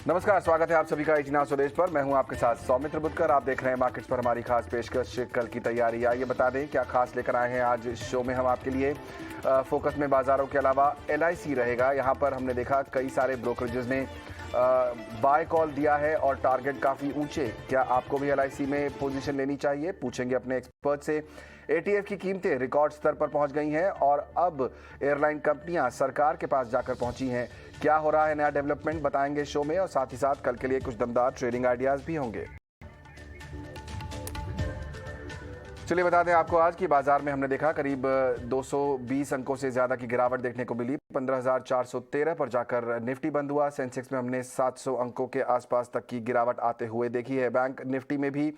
नमस्कार, स्वागत है आप सभी का इजना स्वदेश पर। मैं हूं आपके साथ सौमित्र बुद्धकर। आप देख रहे हैं मार्केट्स पर हमारी खास पेशकश कल की तैयारी। आइए बता दें क्या खास लेकर आए हैं आज शो में हम आपके लिए। फोकस में बाजारों के अलावा LIC रहेगा। यहां पर हमने देखा कई सारे ब्रोकरेजेस ने बाय कॉल दिया है और टारगेट काफी ऊंचे। क्या आपको भी LIC में पोजीशन लेनी चाहिए? पूछेंगे अपने एक्सपर्ट से। ETF की कीमतें रिकॉर्ड स्तर पर पहुंच गई हैं और अब एयरलाइन कंपनियां सरकार के पास जाकर पहुंची हैं। क्या हो रहा है, नया डेवलपमेंट बताएंगे शो में और साथ ही साथ कल के लिए कुछ दमदार ट्रेडिंग आइडियाज भी होंगे। चलिए बता दें आपको आज की बाजार में हमने देखा करीब 220 अंकों से ज्यादा की गिरावट देखने को मिली। 15,413 पर जाकर निफ्टी बंद हुआ। सेंसेक्स में हमने 700 अंकों के आसपास तक की गिरावट आते हुए देखी है। बैंक निफ्टी में भी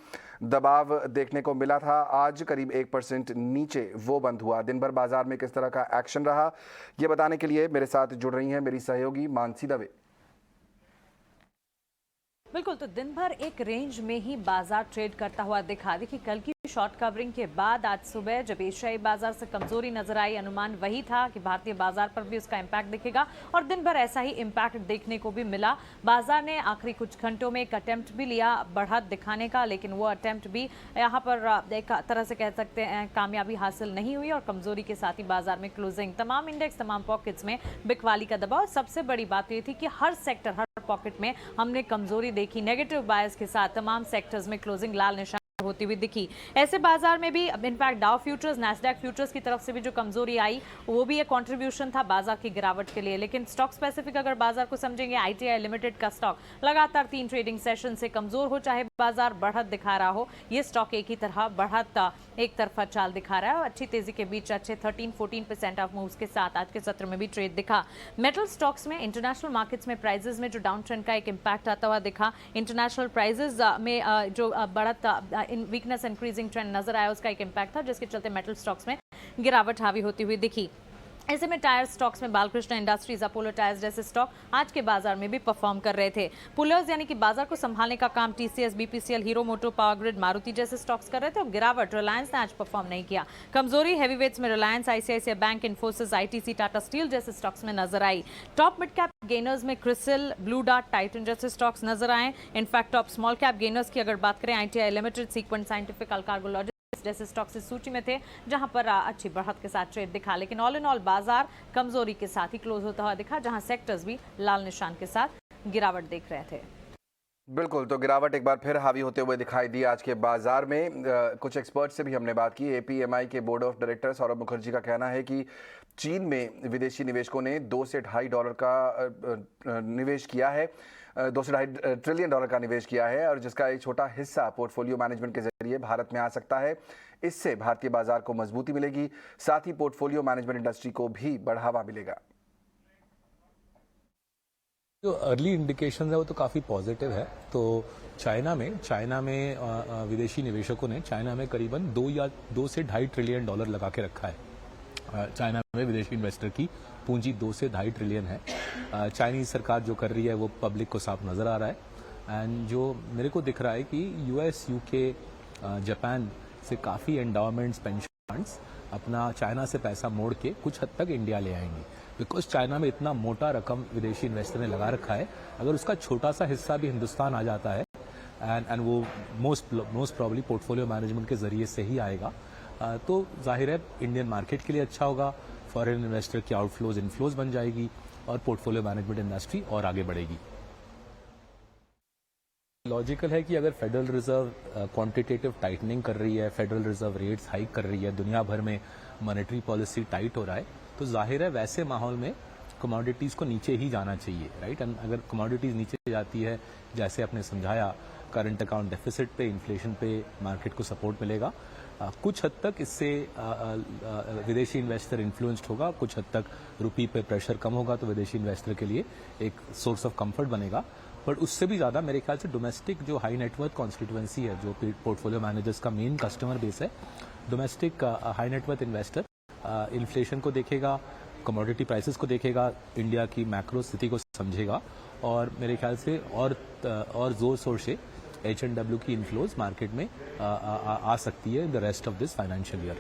दबाव देखने को मिला था। आज करीब 1% नीचे वो बंद हुआ। दिन भर बाजार में किस तरह का एक्शन रहा, ये बताने के लिए मेरे साथ जुड़ रही हैं मेरी सहयोगी मानसी दवे। बिल्कुल, तो दिन भर एक रेंज में ही बाजार ट्रेड करता हुआ दिखा। देखिए कल की शॉर्ट कवरिंग के बाद आज सुबह जब एशियाई बाजार से कमजोरी नजर आई, अनुमान वही था कि भारतीय बाजार पर भी उसका इम्पैक्ट दिखेगा और दिन भर ऐसा ही इम्पैक्ट देखने को भी मिला। बाजार ने आखिरी कुछ घंटों में एक अटेम्प्ट भी लिया बढ़त दिखाने का, लेकिन वो अटेम्प्ट भी यहाँ पर एक तरह से कह सकते हैं कामयाबी हासिल नहीं हुई और कमजोरी के साथ ही बाजार में क्लोजिंग। तमाम इंडेक्स, तमाम पॉकेट्स में बिकवाली का दबाव। सबसे बड़ी बात ये थी कि हर सेक्टर, हर पॉकेट में हमने कमजोरी देखी। नेगेटिव बायस के साथ तमाम सेक्टर्स में क्लोजिंग लाल निशान होती हुई दिखी। ऐसे बाजार में भी in fact Dow futures, Nasdaq futures की तरफ से भी जो कमजोरी आई वो भी एक कंट्रीब्यूशन था बाजार की गिरावट के लिए। लेकिन स्टॉक स्पेसिफिक अगर बाजार को समझेंगे, ITI लिमिटेड का स्टॉक लगातार 3 ट्रेडिंग सेशन से कमजोर हो, चाहे बाजार बढ़त दिखा रहा हो, ये स्टॉक एक ही तरह बढ़त एक तरफा चाल दिखा रहा है। अच्छी तेजी के बीच अच्छे 13-14% ऑफ मूव्स के साथ आज के सत्र में भी ट्रेड दिखा। मेटल स्टॉक्स में, इंटरनेशनल मार्केट्स में प्राइसेस में जो डाउन ट्रेंड का एक इम्पैक्ट आता हुआ दिखा। इंटरनेशनल प्राइसेस में जो बढ़त वीकनेस इंक्रीजिंग ट्रेंड नजर आया, उसका एक इम्पैक्ट था जिसके चलते मेटल स्टॉक्स में गिरावट हावी होती हुई दिखी। ऐसे में टायर स्टॉक्स में बालकृष्ण इंडस्ट्रीज, अपोलो टायर्स जैसे स्टॉक आज के बाजार में भी परफॉर्म कर रहे थे। पुलर्स यानी कि बाजार को संभालने का काम TCS, BPCL, हीरो मोटो, पावर ग्रिड, मारुति जैसे स्टॉक्स कर रहे थे और गिरावट रिलायंस ने आज परफॉर्म नहीं किया। कमजोरी हैवीवेट्स में Reliance, ICICI bank, Infosys, ITC, Tata steel जैसे स्टॉक्स में नजर आई। टॉप मिड कैप गेनर्स में क्रिसिल, ब्लू डार्ट, टाइटन जैसे स्टॉक्स नजर आए। In fact top small cap gainers की अगर बात करें, ITI limited, Sequent scientific, Allcargo logistics जैसे स्टॉक्स इस सूची में थे जहां पर अच्छी बढ़त के साथ ट्रेड दिखा। लेकिन ऑल इन ऑल बाजार कमजोरी के साथ ही क्लोज होता हुआ दिखा, जहां सेक्टर्स भी लाल निशान के साथ गिरावट देख रहे थे। बिल्कुल, तो गिरावट एक बार फिर हावी होते हुए दिखाई दी आज के बाजार में। कुछ एक्सपर्ट से भी हमने बात की। APMI के board of director Saurabh Mukherjee का कहना है कि चीन में विदेशी निवेशकों ने $2 से $2.5 का निवेश किया है, $2 से $2.5 ट्रिलियन का निवेश किया है और जिसका एक छोटा हिस्सा पोर्टफोलियो मैनेजमेंट के जरिए भारत में आ सकता है। इससे भारतीय बाजार को मजबूती मिलेगी, साथ ही पोर्टफोलियो मैनेजमेंट इंडस्ट्री को भी बढ़ावा मिलेगा। जो अर्ली इंडिकेशन है वो तो काफ़ी पॉजिटिव है। तो चाइना में विदेशी निवेशकों ने चाइना में करीबन $2 से $2.5 ट्रिलियन लगा के रखा है। चाइना में विदेशी इन्वेस्टर की पूंजी 2 से $2.5 ट्रिलियन है। चाइनीज सरकार जो कर रही है वो पब्लिक को साफ नजर आ रहा है। एंड जो मेरे को दिख रहा है कि US, UK, जापान से काफ़ी एंडाउमेंट्स, पेंशन फंड्स अपना चाइना से पैसा मोड़ के कुछ हद तक इंडिया ले आएंगे। बिकॉज चाइना में इतना मोटा रकम विदेशी इन्वेस्टर ने लगा रखा है, अगर उसका छोटा सा हिस्सा भी हिंदुस्तान आ जाता है एंड वो मोस्ट प्रॉब्ली पोर्टफोलियो मैनेजमेंट के जरिए से ही आएगा, तो जाहिर है इंडियन मार्केट के लिए अच्छा होगा। फॉरेन इन्वेस्टर की आउटफ्लोज इनफ्लोज बन जाएगी और पोर्टफोलियो मैनेजमेंट इंडस्ट्री और आगे बढ़ेगी। लॉजिकल है कि अगर फेडरल रिजर्व क्वांटिटेटिव टाइटनिंग कर रही है, फेडरल रिजर्व रेट्स हाइक कर रही है, दुनिया भर में मॉनेटरी पॉलिसी टाइट हो रहा है, तो जाहिर है वैसे माहौल में कमोडिटीज को नीचे ही जाना चाहिए, राइट। एंड अगर कमोडिटीज नीचे जाती है, जैसे आपने समझाया, करंट अकाउंट डेफिसिट पे, इन्फ्लेशन पे मार्केट को सपोर्ट मिलेगा। कुछ हद तक इससे विदेशी इन्वेस्टर इन्फ्लुएंस्ड होगा, कुछ हद तक रुपी पे प्रेशर कम होगा, तो विदेशी इन्वेस्टर के लिए एक सोर्स ऑफ कंफर्ट बनेगा। बट उससे भी ज्यादा मेरे ख्याल से डोमेस्टिक जो हाई नेटवर्थ कॉन्स्टिट्यूएंसी है, जो पोर्टफोलियो मैनेजर्स का मेन कस्टमर बेस है, domestic high net worth investor inflation को देखेगा, कमोडिटी प्राइसेस को देखेगा, इंडिया की मैक्रो स्थिति को समझेगा और मेरे ख्याल से और जोर शोर से H&W की इन्फ्लोज मार्केट में आ सकती है in the rest of this financial year.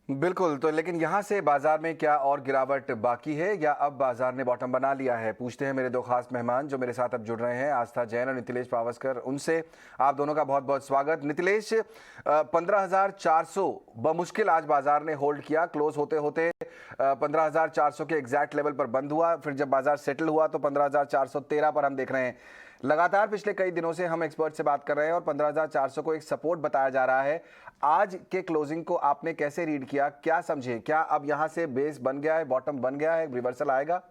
बिल्कुल, तो लेकिन यहाँ से बाजार में क्या और गिरावट बाकी है या अब बाजार ने बॉटम बना लिया है? पूछते हैं मेरे दो खास मेहमान जो मेरे साथ अब जुड़ रहे हैं, आस्था जैन और नितिलेश पावस्कर। उनसे आप दोनों का बहुत बहुत स्वागत। नितिलेश, 15,400 बमुश्किल आज बाजार ने होल्ड किया, क्लोज होते होते 15,400 के एग्जैक्ट लेवल पर बंद हुआ। फिर जब बाजार सेटल हुआ तो 15,413 पर हम देख रहे हैं। लगातार पिछले कई दिनों से हम एक्सपर्ट से बात कर रहे हैं और 15,400 को एक सपोर्ट बताया जा रहा है। आज के क्लोजिंग को आपने कैसे रीड किया, क्या समझे? क्या अब यहां से बेस बन गया है, बॉटम बन गया है, रिवर्सल आएगा?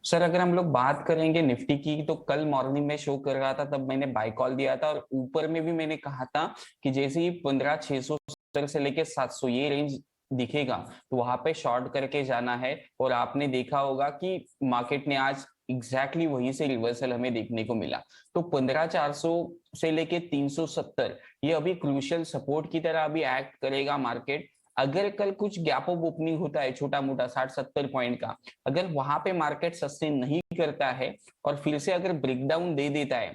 सर, अगर हम लोग बात करेंगे निफ्टी की, तो कल मॉर्निंग में शो कर रहा था, तब मैंने बाय कॉल दिया था और ऊपर में भी मैंने कहा था कि जैसे ही 15,670 से लेके 700 ये रेंज दिखेगा तो वहां पे शॉर्ट करके जाना है। और आपने देखा होगा कि मार्केट ने आज एग्जैक्टली वहीं से रिवर्सल हमें देखने को मिला। तो 15,400 से लेके 370 ये अभी क्रूशियल सपोर्ट की तरह अभी एक्ट करेगा मार्केट। अगर कल कुछ गैप ऑफ ओपनिंग होता है छोटा मोटा 60-70 पॉइंट का, अगर वहां पे मार्केट सस्टेन नहीं करता है और फिर से अगर ब्रेकडाउन दे देता है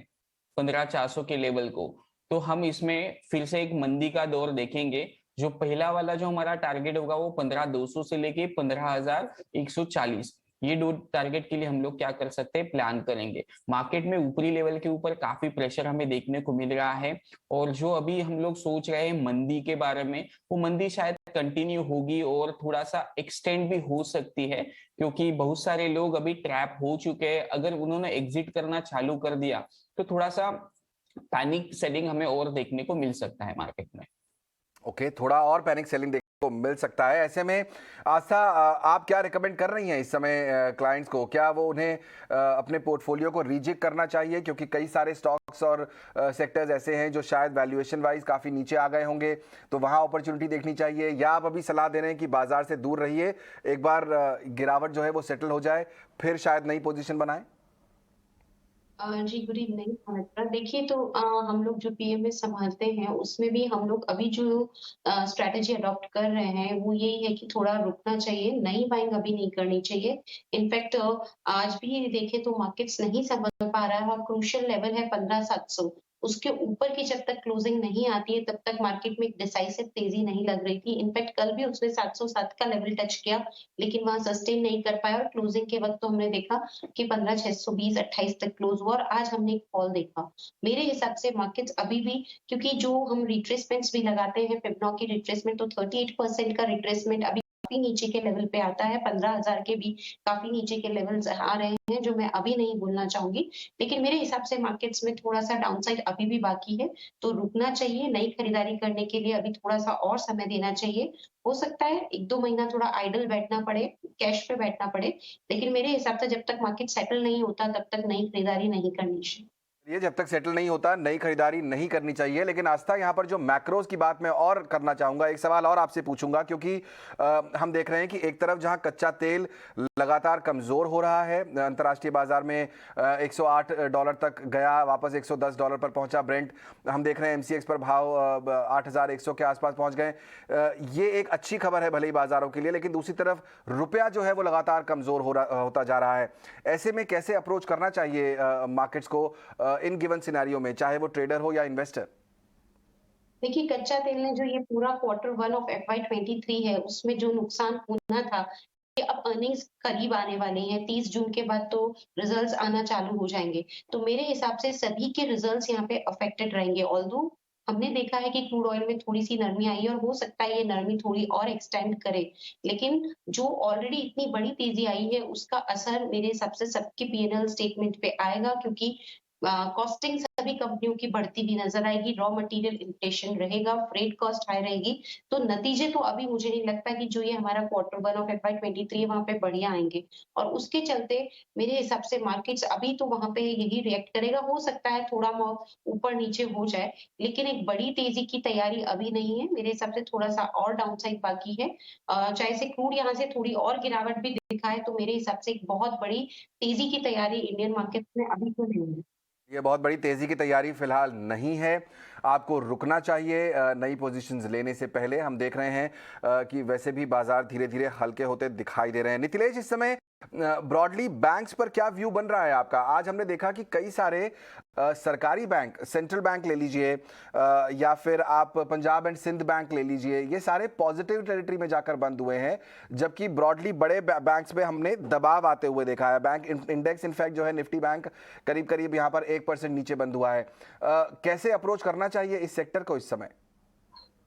15,400 के लेवल को, तो हम इसमें फिर से एक मंदी का दौर देखेंगे। जो पहला वाला जो हमारा टारगेट होगा वो 15,200 से लेके 15,140, ये दो टारगेट के लिए हम लोग क्या कर सकते हैं, प्लान करेंगे। मार्केट में ऊपरी लेवल के ऊपर काफी प्रेशर हमें देखने को मिल रहा है और जो अभी हम लोग सोच रहे हैं मंदी के बारे में, वो मंदी शायद कंटिन्यू होगी और थोड़ा सा एक्सटेंड भी हो सकती है, क्योंकि बहुत सारे लोग अभी ट्रैप हो चुके हैं। अगर उन्होंने एग्जिट करना चालू कर दिया तो थोड़ा सा पैनिक सेलिंग हमें और देखने को मिल सकता है मार्केट में। ओके, थोड़ा और पैनिक सेलिंग देखने को मिल सकता है। ऐसे में आस्था, आप क्या रिकमेंड कर रही हैं इस समय क्लाइंट्स को? क्या वो उन्हें अपने पोर्टफोलियो को रीचेक करना चाहिए, क्योंकि कई सारे स्टॉक्स और सेक्टर्स ऐसे हैं जो शायद वैल्यूएशन वाइज काफ़ी नीचे आ गए होंगे, तो वहाँ अपॉर्चुनिटी देखनी चाहिए? या आप अभी सलाह दे रहे हैं कि बाजार से दूर रहिए, एक बार गिरावट जो है वो सेटल हो जाए फिर शायद नई पोजीशन बनाएं? जी, गुड इवनिंग। देखिए, तो हम लोग जो पीएमए संभालते हैं उसमें भी हम लोग अभी जो स्ट्रैटेजी अडॉप्ट कर रहे हैं वो यही है कि थोड़ा रुकना चाहिए, नई बाइंग अभी नहीं करनी चाहिए। इनफैक्ट आज भी देखें तो मार्केट्स नहीं संभल पा रहा है और क्रूशियल लेवल है 15,700, उसके ऊपर की जब तक क्लोजिंग नहीं आती है तब तक मार्केट में एक डिसाइसिव तेजी नहीं लग रही थी। इनफैक्ट कल भी उसने 707 का लेवल टच किया लेकिन वहां सस्टेन नहीं कर पाया और क्लोजिंग के वक्त तो हमने देखा कि 15,620 28 तक क्लोज हुआ और आज हमने एक फॉल देखा। मेरे हिसाब से मार्केट्स अभी भी, क्योंकि जो हम रिट्रेसमेंट्स भी लगाते हैं, फिबोनाची रिट्रेसमेंट, तो 38% का रिट्रेसमेंट अभी काफी नीचे के लेवल पे आता है। 15,000 के भी काफी नीचे के लेवल्स आ रहे हैं जो मैं अभी नहीं बोलना चाहूंगी, लेकिन मेरे हिसाब से मार्केट्स में थोड़ा सा डाउनसाइड अभी भी बाकी है, तो रुकना चाहिए। नई खरीदारी करने के लिए अभी थोड़ा सा और समय देना चाहिए। हो सकता है 1-2 महीना थोड़ा आइडल बैठना पड़े, कैश पे बैठना पड़े, लेकिन मेरे हिसाब से जब तक मार्केट सेटल नहीं होता तब तक नई खरीदारी नहीं करनी चाहिए। ये जब तक सेटल नहीं होता नई खरीदारी नहीं करनी चाहिए। लेकिन आस्था, यहाँ पर जो मैक्रोज की बात मैं और करना चाहूँगा, एक सवाल और आपसे पूछूंगा, क्योंकि हम देख रहे हैं कि एक तरफ जहाँ कच्चा तेल लगातार कमज़ोर हो रहा है, अंतर्राष्ट्रीय बाजार में $108 तक गया, वापस $110 पर पहुंचा ब्रेंट। हम देख रहे हैं एमसीएक्स पर भाव 8,100 के आसपास पहुंच गए। ये एक अच्छी खबर है भले ही बाजारों के लिए, लेकिन दूसरी तरफ रुपया जो है वो लगातार कमज़ोर होता जा रहा है। ऐसे में कैसे अप्रोच करना चाहिए मार्केट्स को इन गिवन सिनेरियो में, चाहे वो ट्रेडर हो या इन्वेस्टर? देखिए, कच्चा तेल ने जो ये पूरा Q1 ऑफ FY23 है उसमें जो नुकसान होना था, ये अब अर्निंग्स करीब आने वाली हैं। 30 जून के बाद तो रिजल्ट्स आना चालू हो जाएंगे, तो मेरे हिसाब से सभी के रिजल्ट्स यहाँ पे अफेक्टेड रहेंगे। ऑल्दो हमने देखा है कि क्रूड ऑयल में थोड़ी सी नरमी आई है और हो सकता है ये नरमी थोड़ी और एक्सटेंड करे, लेकिन जो ऑलरेडी इतनी बड़ी तेजी आई है उसका असर मेरे हिसाब से सबके पीएनएल स्टेटमेंट पे आएगा, क्योंकि कॉस्टिंग सभी कंपनियों की बढ़ती हुई नजर आएगी, रॉ मटेरियल इन्फ्लेशन रहेगा, फ्रेट कॉस्ट हाई रहेगी, तो नतीजे तो अभी मुझे नहीं लगता कि जो ये हमारा Q1 ऑफ FY23 है वहां पे बढ़िया आएंगे, और उसके चलते मेरे हिसाब से मार्केट्स अभी तो वहां पे यही रिएक्ट करेगा। हो सकता है थोड़ा ऊपर नीचे हो जाए, लेकिन एक बड़ी तेजी की तैयारी अभी नहीं है। मेरे हिसाब से थोड़ा सा और डाउनसाइड बाकी है। चाहे से क्रूड यहाँ से थोड़ी और गिरावट भी दिखाए तो मेरे हिसाब से एक बहुत बड़ी तेजी की तैयारी इंडियन मार्केट में अभी तो नहीं है। ये बहुत बड़ी तेजी की तैयारी फिलहाल नहीं है। आपको रुकना चाहिए नई पोजीशंस लेने से पहले? हम देख रहे हैं कि वैसे भी बाजार धीरे धीरे हल्के होते दिखाई दे रहे हैं। नितिलेश, इस समय ब्रॉडली बैंक्स पर क्या व्यू बन रहा है आपका? आज हमने देखा कि कई सारे सरकारी बैंक, सेंट्रल बैंक ले लीजिए या फिर आप पंजाब एंड सिंध बैंक ले लीजिए, ये सारे पॉजिटिव टेरिटरी में जाकर बंद हुए हैं, जबकि ब्रॉडली बड़े बैंक्स पे हमने दबाव आते हुए देखा है। बैंक इंडेक्स इनफैक्ट जो है निफ्टी बैंक करीब करीब यहाँ पर 1% नीचे बंद हुआ है। कैसे अप्रोच करना चाहिए इस सेक्टर को इस समय?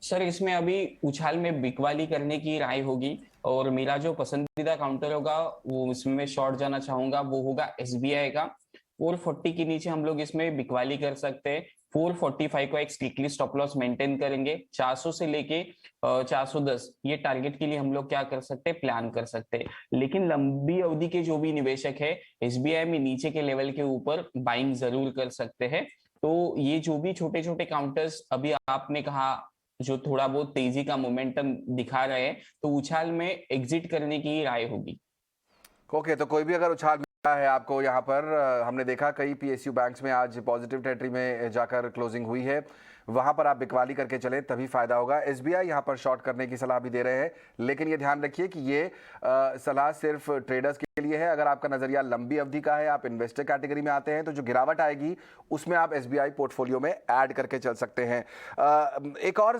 सर, इसमें अभी उछाल में बिकवाली करने की राय होगी और मेरा जो पसंदीदा काउंटर होगा वो इसमें शॉर्ट जाना चाहूंगा, वो होगा एसबीआई का। 440 के नीचे हम लोग इसमें बिकवाली कर सकते हैं। 445 को एक स्ट्रिक्टली स्टॉप लॉस मेंटेन करेंगे। 400 से लेके 410 ये टारगेट के लिए हम लोग क्या कर सकते हैं, प्लान कर सकते हैं। लेकिन लंबी अवधि के जो भी निवेशक है एसबीआई में नीचे के लेवल के ऊपर बाइंग जरूर कर सकते हैं। तो ये जो भी छोटे छोटे काउंटर्स अभी आपने कहा जो थोड़ा बहुत तेजी का मोमेंटम दिखा रहे हैं, तो उछाल में एग्जिट करने की राय होगी। ओके, तो कोई भी अगर उछाल मिला है आपको यहाँ पर, हमने देखा कई पीएसयू बैंक्स में आज पॉजिटिव टेरिटरी में जाकर क्लोजिंग हुई है, वहां पर आप बिकवाली करके चलें तभी फायदा होगा। एसबीआई यहाँ पर शॉर्ट करने की सलाह भी दे रहे हैं, लेकिन ये ध्यान रखिए कि ये सलाह सिर्फ ट्रेडर्स के लिए है। अगर आपका नजरिया लंबी अवधि का है, आप इन्वेस्टर कैटेगरी में आते हैं, तो जो गिरावट आएगी उसमें आप एसबीआई पोर्टफोलियो में ऐड करके चल सकते हैं। एक और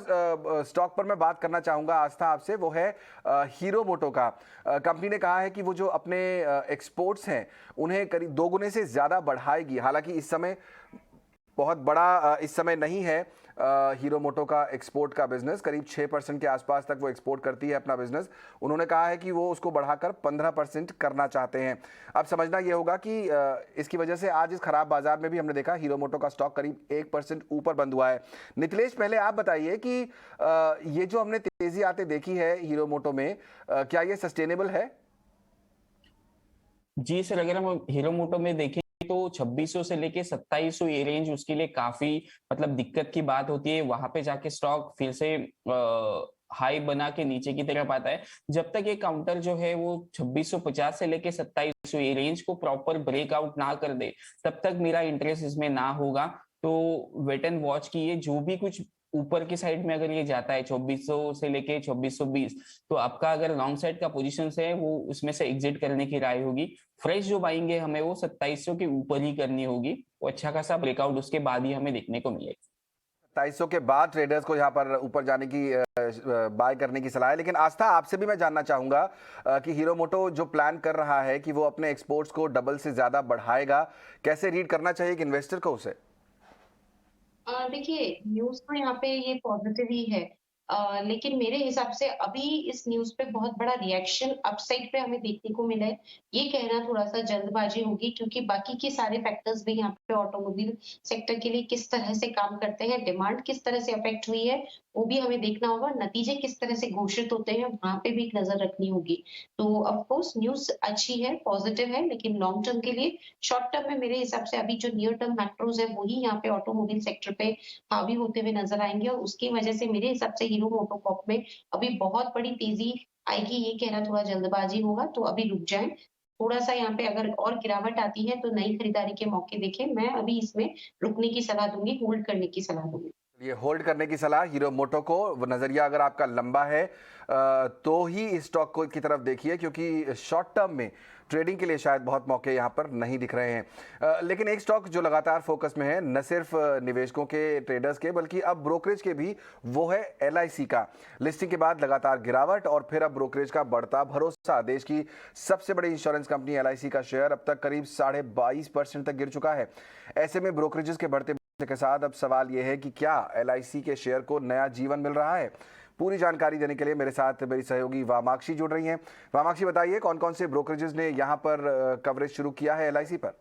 स्टॉक पर मैं बात करना चाहूंगा आस्था आपसे, वो है हीरो मोटो का। कंपनी ने कहा है कि वो जो अपने एक्सपोर्ट्स हैं उन्हें करीब 2 गुने से ज्यादा बढ़ाएगी। हालांकि इस समय बहुत बड़ा इस समय नहीं है हीरो मोटो का एक्सपोर्ट का बिजनेस, करीब 6% के आसपास तक वो एक्सपोर्ट करती है अपना बिजनेस। उन्होंने कहा है कि वो उसको बढ़ाकर 15% करना चाहते हैं। अब समझना ये होगा कि इसकी वजह से आज इस खराब बाजार में भी हमने देखा हीरो मोटो का स्टॉक करीब 1% ऊपर बंद हुआ है। नितिलेश, पहले आप बताइए कि ये जो हमने तेजी आते देखी है हीरो मोटो में, क्या ये सस्टेनेबल है? जी सर, अगर हम हीरो मोटो में देखें तो 2600 से लेके 2700 ये रेंज उसके लिए काफी मतलब दिक्कत की बात होती है। वहां पे जाके स्टॉक फिर से हाई बना के नीचे की तरफ आता है। जब तक ये काउंटर जो है वो 2650 से लेके 2700 ये रेंज को प्रॉपर ब्रेकआउट ना कर दे, तब तक मेरा इंटरेस्ट इसमें ना होगा। तो वेट एंड वॉच की ये जो भी कुछ ऊपर की साइड में अगर ये जाता है 2400 से लेके 2420, तो आपका अगर लॉन्ग साइड का पोजीशन है वो उसमें से एग्जिट करने की राय होगी। फ्रेश जो बाइंग है हमें वो 2700 के ऊपर ही करनी होगी, वो अच्छा खासा ब्रेकआउट उसके बाद ही हमें देखने को मिलेगा। 2700 के बाद ट्रेडर्स को यहाँ पर ऊपर जाने की बाय करने की सलाह है। लेकिन आस्था, आपसे भी मैं जानना चाहूंगा कि हीरो मोटो जो प्लान कर रहा है कि वो अपने एक्सपोर्ट्स को डबल से ज्यादा बढ़ाएगा, कैसे रीड करना चाहिए एक इन्वेस्टर को उसे? देखिए, न्यूज़ तो यहाँ पे ये पॉजिटिव ही है। लेकिन मेरे हिसाब से अभी इस न्यूज़ पे बहुत बड़ा रिएक्शन अपसाइड पे हमें देखने को मिला है। ये कहना थोड़ा-सा जल्दबाजी होगी, क्योंकि बाकी के सारे फैक्टर्स भी यहाँ पे ऑटोमोबाइल सेक्टर के लिए किस तरह से काम करते हैं, डिमांड किस तरह से अफेक्ट हुई है, वो भी हमें देखना होगा। नतीजे किस तरह से घोषित होते हैं, वहाँ पे भी एक नज़र रखनी होगी। तो ऑफ कोर्स न्यूज़ अच्छी है, पॉजिटिव है, लेकिन लॉन्ग टर्म के लिए, शॉर्ट टर्म में मेरे हिसाब से अभी जो नियर टर्म मैक्रोज़ है वही यहाँ पे ऑटोमोबाइल सेक्टर पे हावी होते हुए नज़र आएँगे, और उसकी वजह से मेरे हिसाब से हीरो मोटोकॉर्प में अभी बहुत बड़ी तेज़ी आएगी, ये कहना थोड़ा जल्दबाजी होगा। तो अभी रुक जाएँ। थोड़ा-सा यहाँ पे अगर और गिरावट आती है तो नई खरीदारी के मौके देखें। मैं अभी इसमें रुकने की सलाह दूँगी, होल्ड करने की सलाह दूँगी। ये होल्ड करने की सलाह हीरो मोटो को। वो नजरिया अगर आपका लंबा है तो ही इस स्टॉक को की तरफ देखिए, क्योंकि शॉर्ट टर्म में ट्रेडिंग के लिए शायद बहुत मौके यहाँ पर नहीं दिख रहे हैं। लेकिन एक स्टॉक जो लगातार फोकस में है, न सिर्फ निवेशकों के, ट्रेडर्स के, बल्कि अब ब्रोकरेज के भी, वो है एलआईसी का। लिस्टिंग के बाद लगातार गिरावट और फिर अब ब्रोकरेज का बढ़ता भरोसा। देश की सबसे बड़ी इंश्योरेंस कंपनी एलआईसी का शेयर अब तक करीब 22.5% तक गिर चुका है। ऐसे में ब्रोकरेजेस के बढ़ते के साथ अब सवाल यह है कि क्या एलआईसी के शेयर को नया जीवन मिल रहा है? पूरी जानकारी देने के लिए मेरे साथ मेरी सहयोगी वामाक्षी जुड़ रही हैं। वामाक्षी, बताइए कौन कौन से ब्रोकरेजेस ने यहां पर कवरेज शुरू किया है एलआईसी पर?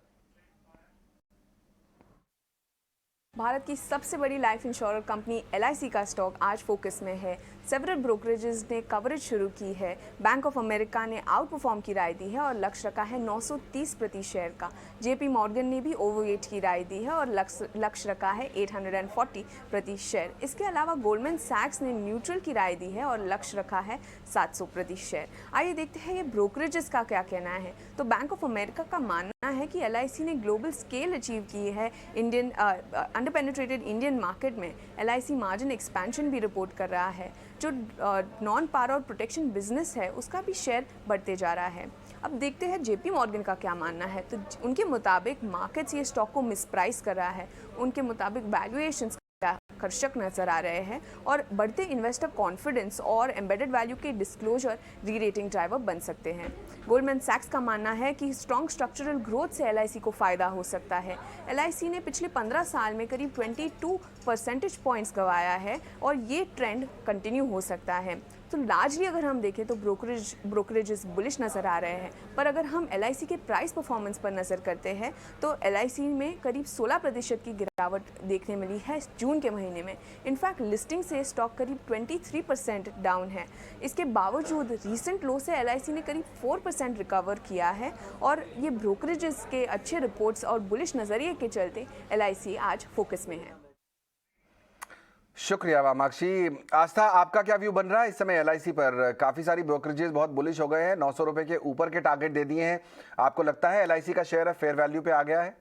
भारत की सबसे बड़ी लाइफ इंश्योरेंस कंपनी एलआईसी का स्टॉक आज फोकस में है। सेवरल ब्रोकरेजेस ने कवरेज शुरू की है। बैंक ऑफ अमेरिका ने आउट परफॉर्म की राय दी है और लक्ष्य रखा है 930 प्रति शेयर का। जेपी मॉर्गन ने भी ओवरवेट की राय दी है और लक्ष्य रखा है 840 प्रति शेयर। इसके अलावा गोल्डमैन सैक्स ने न्यूट्रल की राय दी है और लक्ष्य रखा है 700 प्रति शेयर। आइए देखते हैं ये ब्रोकरेजेस का क्या कहना है। तो बैंक ऑफ अमेरिका का मानना है कि LIC ने ग्लोबल स्केल अचीव की है Indian under penetrated Indian market में। LIC मार्जिन एक्सपेंशन भी रिपोर्ट कर रहा है। जो नॉन पार और प्रोटेक्शन बिजनेस है उसका भी शेयर बढ़ते जा रहा है। अब देखते हैं JP मॉर्गन का क्या मानना है। तो उनके मुताबिक मार्केट्स ये स्टॉक को मिसप्राइस कर रहा है। उनके मुताबिक वैल्यूएशंस आकर्षक नजर आ रहे हैं और बढ़ते इन्वेस्टर कॉन्फिडेंस और एम्बेडेड वैल्यू के डिस्क्लोजर री-रेटिंग ड्राइवर बन सकते हैं। गोल्डमैन सैक्स का मानना है कि स्ट्रॉन्ग स्ट्रक्चरल ग्रोथ से LIC को फ़ायदा हो सकता है। LIC ने पिछले 15 साल में करीब 22 परसेंटेज पॉइंट्स गंवाया है और ये ट्रेंड कंटिन्यू हो सकता है। तो लार्जली अगर हम देखें तो ब्रोकरेजेस बुलिश नज़र आ रहे हैं, पर अगर हम LIC के प्राइस परफॉर्मेंस पर नज़र करते हैं तो LIC में करीब 16% की गिरावट देखने मिली है जून के महीने में। इनफैक्ट लिस्टिंग से स्टॉक करीब 23% डाउन है। इसके बावजूद रीसेंट लो से LIC ने करीब 4% रिकवर किया है और ये ब्रोकरेजेस के अच्छे रिपोर्ट्स और बुलिश नज़रिए के चलते LIC आज फोकस में है। शुक्रिया वामाक्षी। आस्था, आपका क्या व्यू बन रहा है इस समय LIC पर? काफी सारी ब्रोकरेजेस बहुत बुलिश हो गए हैं, 900 रुपए के ऊपर के टारगेट दे दिए हैं। आपको लगता है LIC का शेयर फेयर वैल्यू पे आ गया है?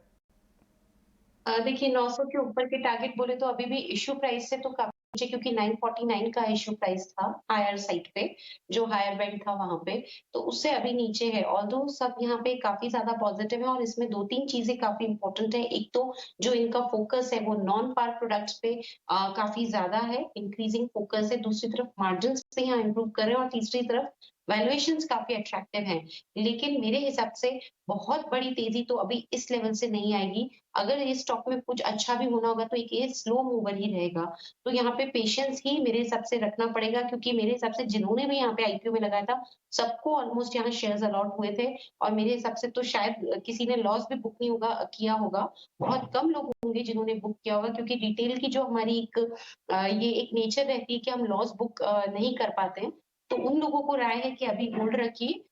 देखिए 900 के ऊपर के टारगेट बोले तो अभी भी इश्यू प्राइस से तो काफी नीचे, क्योंकि 949 का इश्यू प्राइस था हायर साइड पे, जो हायर बैंड था वहां पे, तो उससे अभी नीचे है। ऑल्दो सब यहाँ पे काफी ज्यादा पॉजिटिव है और इसमें 2-3 चीजें काफी इंपॉर्टेंट है। एक तो जो इनका फोकस है वो नॉन पार प्रोडक्ट्स पे काफी ज्यादा है, इंक्रीजिंग फोकस है। दूसरी तरफ मार्जिन पे यहाँ इंप्रूव कर रहे हैं और तीसरी तरफ वैल्यूएशंस काफी अट्रैक्टिव हैं। लेकिन मेरे हिसाब से बहुत बड़ी तेजी तो अभी इस लेवल से नहीं आएगी। अगर ये स्टॉक में कुछ अच्छा भी होना होगा तो एक ये स्लो मूवर ही रहेगा। तो यहाँ पे पेशेंस ही मेरे हिसाब से रखना पड़ेगा, क्योंकि मेरे हिसाब से जिन्होंने भी यहाँ पे IPO में लगाया था सबको ऑलमोस्ट यहाँ शेयर्स अलॉट हुए थे और मेरे हिसाब से तो शायद किसी ने लॉस भी बुक नहीं होगा किया होगा। बहुत कम लोग होंगे जिन्होंने बुक किया होगा, क्योंकि रिटेल की जो हमारी ये एक नेचर रहती है कि हम लॉस बुक नहीं कर पाते हैं। तो उन लोगों को राय है कि अभी होल्ड रखिए,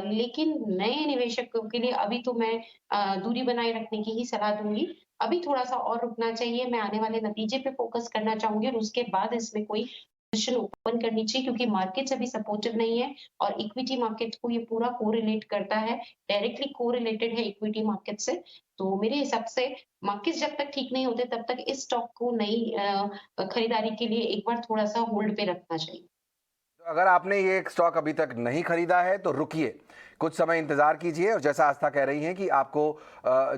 लेकिन नए निवेशकों के लिए अभी तो मैं दूरी बनाए रखने की ही सलाह दूंगी। अभी थोड़ा सा और रुकना चाहिए। मैं आने वाले नतीजे पे फोकस करना चाहूंगी और उसके बाद इसमें कोई पोजीशन ओपन करनी चाहिए, क्योंकि मार्केट्स अभी सपोर्टिव नहीं है और इक्विटी मार्केट को ये पूरा कोरिलेट करता है, डायरेक्टली कोरिलेटेड है इक्विटी मार्केट से। तो मेरे हिसाब से मार्केट्स जब तक ठीक नहीं होते तब तक इस स्टॉक को नई खरीदारी के लिए एक बार थोड़ा सा होल्ड पे रखना चाहिए। अगर आपने ये स्टॉक अभी तक नहीं खरीदा है तो रुकिए, कुछ समय इंतजार कीजिए और जैसा आस्था कह रही हैं कि आपको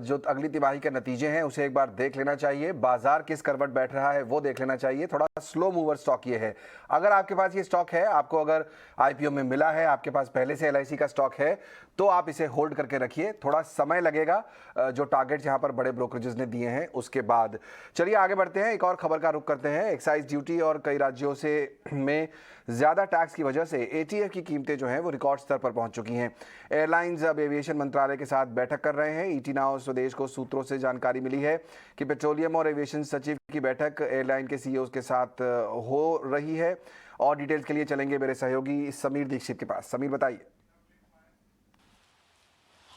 जो अगली तिमाही के नतीजे हैं उसे एक बार देख लेना चाहिए, बाजार किस करवट बैठ रहा है वो देख लेना चाहिए। थोड़ा स्लो मूवर स्टॉक ये है। अगर आपके पास ये स्टॉक है, आपको अगर IPO में मिला है, आपके पास पहले से LIC का स्टॉक है, तो आप इसे होल्ड करके रखिए। थोड़ा समय लगेगा जो टारगेट यहाँ पर बड़े ब्रोकरेजेस ने दिए हैं उसके बाद। चलिए आगे बढ़ते हैं, एक और खबर का रुख करते हैं। एक्साइज ड्यूटी और कई राज्यों से में ज़्यादा टैक्स की वजह से ATF की कीमतें जो हैं वो रिकॉर्ड स्तर पर पहुंच चुकी हैं। एयरलाइंस अब एविएशन मंत्रालय के साथ बैठक कर रहे हैं। ET नाउ स्वदेश को सूत्रों से जानकारी मिली है कि पेट्रोलियम और एविएशन सचिव की बैठक एयरलाइन के CEOs के साथ हो रही है। और डिटेल्स के लिए चलेंगे मेरे सहयोगी समीर दीक्षित के पास। समीर, बताइए।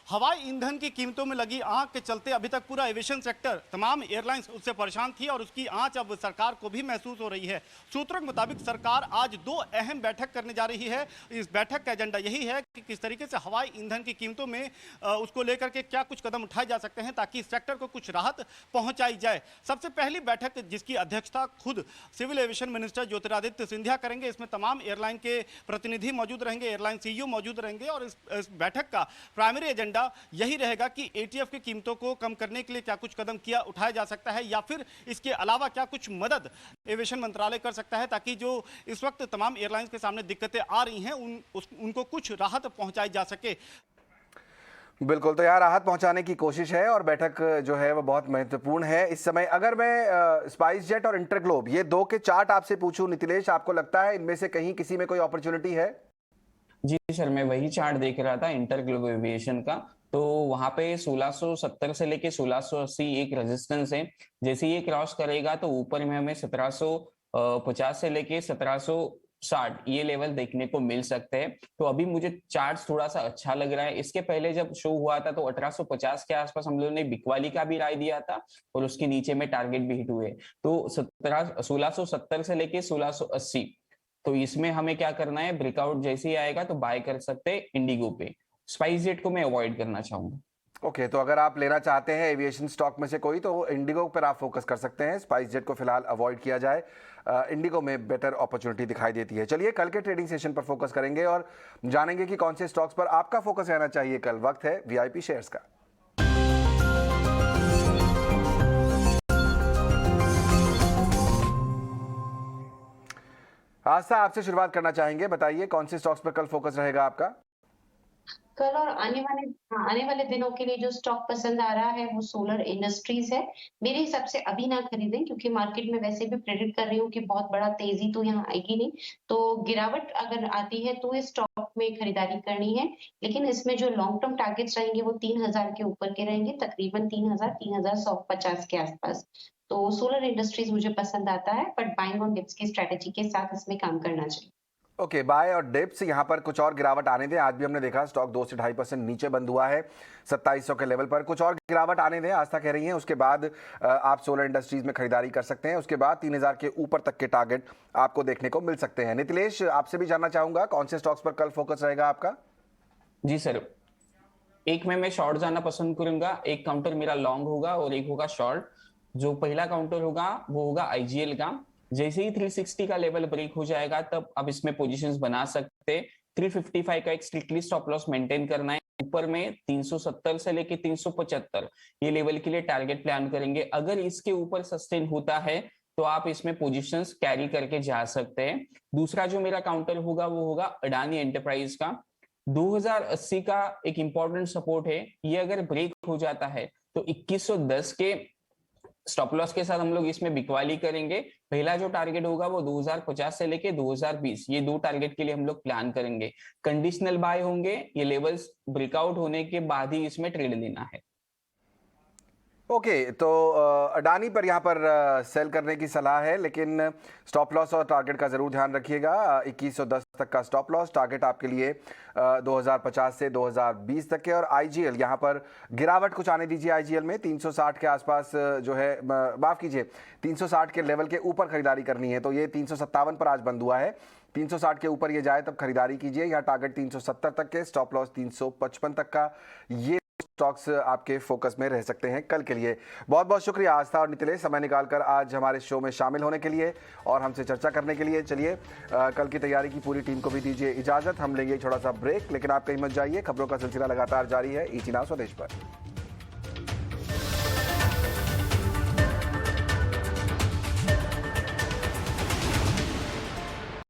हवाई ईंधन की कीमतों में लगी आंच के चलते अभी तक पूरा एविएशन सेक्टर, तमाम एयरलाइंस उससे परेशान थी और उसकी आंच अब सरकार को भी महसूस हो रही है। सूत्रों के मुताबिक सरकार आज 2 अहम बैठक करने जा रही है। इस बैठक का एजेंडा यही है कि किस तरीके से हवाई ईंधन की कीमतों में उसको लेकर के क्या कुछ कदम उठाए जा सकते हैं ताकि सेक्टर को कुछ राहत पहुंचाई जाए। सबसे पहली बैठक जिसकी अध्यक्षता खुद civil aviation minister Jyotiraditya Scindia करेंगे, इसमें तमाम एयरलाइन के प्रतिनिधि मौजूद रहेंगे, एयरलाइन CEO मौजूद रहेंगे और इस बैठक का प्राइमरी एजेंडा यही रहेगा कि ATF की कीमतों को कम करने के लिए क्या कुछ कदम उठाया जा सकता है या फिर इसके अलावा क्या कुछ मदद एविएशन मंत्रालय कर सकता है ताकि जो इस वक्त तमाम एयरलाइंस के सामने दिक्कतें आ रही हैं उनको कुछ राहत पहुंचाई जा सके। बिल्कुल, तो यहाँ राहत पहुंचाने की कोशिश है और बैठक जो है वो बहुत महत्वपूर्ण है इस समय। अगर मैं स्पाइस जेट और इंटरग्लोब ये 2 के चार्ट आपसे पूछूं नितिलेश, आपको लगता है इनमें से कहीं किसी में कोई अपॉर्चुनिटी है? जी सर, मैं वही चार्ट देख रहा था इंटरग्लोब एविएशन का। तो वहां पे 1670 से लेके 1680 एक रेजिस्टेंस है। जैसे ये क्रॉस करेगा तो ऊपर में हमें 1750 से लेके 1760 ये लेवल देखने को मिल सकते हैं। तो अभी मुझे चार्ट थोड़ा सा अच्छा लग रहा है। इसके पहले जब शो हुआ था तो 1850 के आसपास हम लोगों ने बिकवाली का भी राय दिया था और उसके नीचे में टारगेट भी हिट हुए। तो 1670 से लेके 1680, तो इसमें हमें क्या करना है, ब्रेकआउट जैसे ही आएगा तो बाय कर सकते हैं इंडिगो पे। स्पाइस जेट को मैं अवॉइड करना चाहूंगा। ओके, तो अगर आप लेना चाहते हैं एविएशन स्टॉक में से कोई, तो इंडिगो पर आप फोकस कर सकते हैं। स्पाइस जेट को फिलहाल अवॉइड किया जाए, इंडिगो में बेटर अपॉर्चुनिटी दिखाई देती है। चलिए कल के ट्रेडिंग सेशन पर फोकस करेंगे और जानेंगे कि कौन से स्टॉक्स पर आपका फोकस रहना चाहिए कल। वक्त है वीआईपी शेयर्स का। आस्था, आपसे शुरुआत करना चाहेंगे, बताइए कौन से स्टॉक्स पर कल फोकस रहेगा आपका? कल और आने वाले दिनों के लिए जो स्टॉक पसंद आ रहा है वो सोलर इंडस्ट्रीज है। मेरे हिसाब से अभी ना खरीदें, क्योंकि मार्केट में वैसे भी प्रेडिक्ट कर रही हूँ कि बहुत बड़ा तेजी तो यहाँ आएगी नहीं, तो गिरावट अगर आती है तो इस स्टॉक में खरीदारी करनी है। लेकिन इसमें जो लॉन्ग टर्म टारगेट्स रहेंगे वो 3000 के ऊपर के रहेंगे, तकरीबन 3150 के आसपास। तो सोलर इंडस्ट्रीज मुझे पसंद आता है, बट बाइंग ऑन डिप्स की स्ट्रेटेजी के साथ इसमें काम करना चाहिए। ओके, बाय और डिप्स, यहाँ पर कुछ और गिरावट आने दें। आज भी हमने देखा स्टॉक 2 से 2.5% नीचे बंद हुआ है 2700 के लेवल पर। कुछ और गिरावट आने दें, आस्था कह रही हैं, उसके बाद आप सोलर इंडस्ट्रीज में खरीदारी कर सकते हैं। उसके बाद 3000 के ऊपर तक के टारगेट आपको देखने को मिल सकते हैं। नीतिलेश, आपसे भी जानना चाहूंगा कौन से स्टॉक्स पर कल फोकस रहेगा आपका? जी सर, एक में मैं शॉर्ट जाना पसंद करूंगा। एक काउंटर मेरा लॉन्ग होगा और एक होगा शॉर्ट। जो पहला काउंटर होगा वो होगा आईजीएल का। जैसे ही 360 का लेवल ब्रेक हो जाएगा तब आप इसमें पोजीशंस बना सकते हैं। 355 का एक स्ट्रिक्टली स्टॉप लॉस मेंटेन करना है। ऊपर में 370 से लेके 375 ये लेवल के लिए टारगेट प्लान करेंगे। अगर इसके ऊपर सस्टेन होता है तो आप इसमें पोजीशंस कैरी करके जा सकते हैं। दूसरा जो मेरा काउंटर होगा वो होगा अडानी एंटरप्राइज का। 2080 का एक इंपॉर्टेंट सपोर्ट है, ये अगर ब्रेक हो जाता है तो 2110 के स्टॉप लॉस के साथ हम लोग इसमें बिकवाली करेंगे। पहला जो टारगेट होगा वो 2050 से लेके 2020, ये 2 टारगेट के लिए हम लोग प्लान करेंगे। कंडीशनल बाय होंगे, ये लेवल्स ब्रेकआउट होने के बाद ही इसमें ट्रेड लेना है। ओके, तो अडानी पर यहाँ पर सेल करने की सलाह है, लेकिन स्टॉप लॉस और टारगेट का ज़रूर ध्यान रखिएगा। 2110 तक का स्टॉप लॉस, टारगेट आपके लिए 2050 से 2020 तक के। और आईजीएल, यहाँ पर गिरावट कुछ आने दीजिए। आईजीएल में 360 के आसपास जो है, माफ़ कीजिए, 360 के लेवल के ऊपर खरीदारी करनी है। तो ये 357 पर आज बंद हुआ है। 360 के ऊपर ये जाए तब खरीदारी कीजिए। यहाँ टारगेट 370 तक के, स्टॉप लॉस 355 तक का। ये स्टॉक्स आपके फोकस में रह सकते हैं कल के लिए। बहुत बहुत शुक्रिया आस्था और नीतिलेश, समय निकालकर आज हमारे शो में शामिल होने के लिए और हमसे चर्चा करने के लिए। चलिए कल की तैयारी की पूरी टीम को भी दीजिए इजाजत। हम लेंगे छोटा सा ब्रेक, लेकिन आप कहीं मत जाइए, खबरों का सिलसिला लगातार जारी है ईटी नाउ स्वदेश पर।